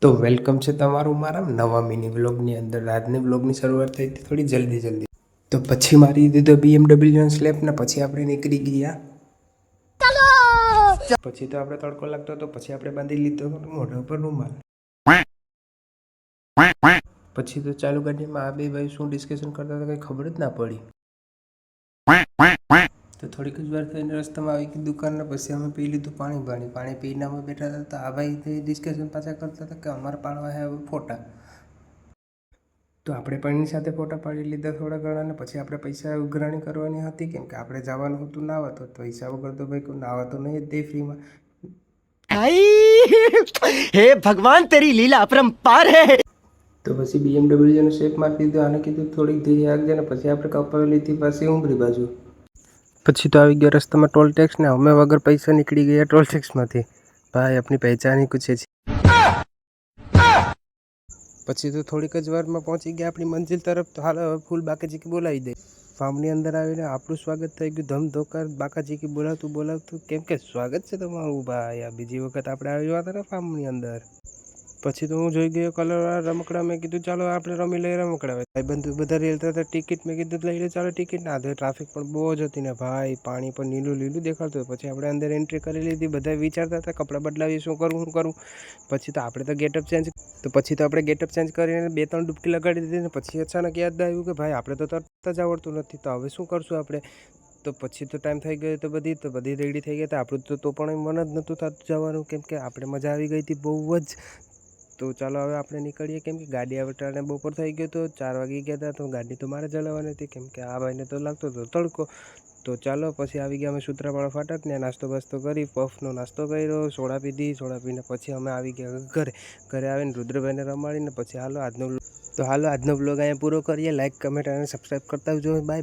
તો વેલકમ છે તમારું મારા નવા મિની વ્લોગની અંદર। આજની વ્લોગની શરૂઆત થઈ હતી થોડી જલ્દી તો પછી મારી દીધો BMW સ્લેપ ને પછી આપણે નીકળી ગયા। પછી તો આપણે તડકો લાગતો હતો પછી આપણે બાંધી લીધો મોઢા પર રૂમાલ। પછી તો ચાલુ ગાડીમાં આ બે ભાઈ શું ડિસ્કશન કરતા હતા કંઈ ખબર જ ના પડી। તો થોડીક જ વાર થઈને રસ્તામાં આવી ગઈ દુકાનને પછી અમે પી લીધું પાણી પીને અમે બેઠા હતા। તો આ ભાઈ ડિસ્કશન પાછા કરતા હતા કે અમારે પાડવા છે હવે ફોટા। તો આપણે પણ સાથે ફોટા પાડી લીધા થોડા ઘણા ને પછી આપણે પૈસા ઉઘરાણી કરવાની હતી કેમ કે આપણે જવાનું હતું નાવા તો પૈસા વગર તો ભાઈ કોઈ નાવા તો નહીં જ દે ફ્રીમાં। हे भगवान तेरी लीला अपरंपार है। તો પછી BMW શેપ મારી દીધો આને કીધું થોડીક ધીરે આગળ ને પછી આપણે કપાવેલી હતી પાછી ઉમરી બાજુ। પછી તો આવી ગયો રસ્તામાં ટોલ ટેક્સ ને અમે વગર પૈસા નીકળી ગયા ટોલ ટેક્સમાંથી। ભાઈ આપની પહેચાન ही कुछ है। પછી તો થોડીક જ વારમાં પહોંચી ગયા આપણી મંજિલ તરફ। તો હાલ હવે ફૂલ બાકાજીકી બોલાવી દે। ફાર્મની અંદર આવીને આપણું સ્વાગત થઈ ગયું ધમધોકાર બાકાજીકી બોલાવતું કેમ કે સ્વાગત છે તમારું ભાઈ। આ બીજી વખત આપણે આવ્યા હતા ને ફાર્મની અંદર। પછી તો હું જોઈ ગયો કલરવાળા રમકડા મેં કીધું ચાલો આપણે રમી લઈએ રમકડા। ભાઈબંધુ બધા રેલતા હતા ટિકિટ મેં કીધું લઈ લે ચાલો ટિકિટ ના દે ટ્રાફિક પણ બહુ જ હતી ને ભાઈ પાણી પણ લીલું દેખાતું। પછી આપણે અંદર એન્ટ્રી કરી લીધી બધા વિચારતા હતા કપડાં બદલાવીએ શું કરવું। પછી તો આપણે તો ગેટઅપ ચેન્જ કરીને 2-3 ડૂબકી લગાડી દીધી ને પછી અચાનક યાદ આવ્યું કે ભાઈ આપણે તો તરતા જ આવડતું નથી તો હવે શું કરશું આપણે। તો પછી તો ટાઈમ થઈ ગયો તો બધી રેડી થઈ ગયા હતા આપણું તો પણ મન જ નહોતું થતું જવાનું કેમ કે આપણે મજા આવી ગઈ હતી બહુ જ। તો ચાલો હવે આપણે નીકળીએ કેમ કે ગાડી આવટાને બપોર થઈ ગયો તો 4 વાગી ગયા હતા તો ગાડી તો મારે ચલાવવાની હતી કેમ કે આ ભાઈને તો લાગતો હતો તડકો। તો ચાલો પછી આવી ગયા અમે સૂત્રાપાડા ફાટક ને નાસ્તો કરી પફનો નાસ્તો કર્યો સોડા પીને પછી અમે આવી ગયા ઘરે આવીને રુદ્રભાઈને રમાડીને પછી હાલો આજનો વ્લોગ અહીંયા પૂરો કરીએ। લાઈક કમેન્ટ અને સબસ્ક્રાઈબ કરતા આવજો બાય।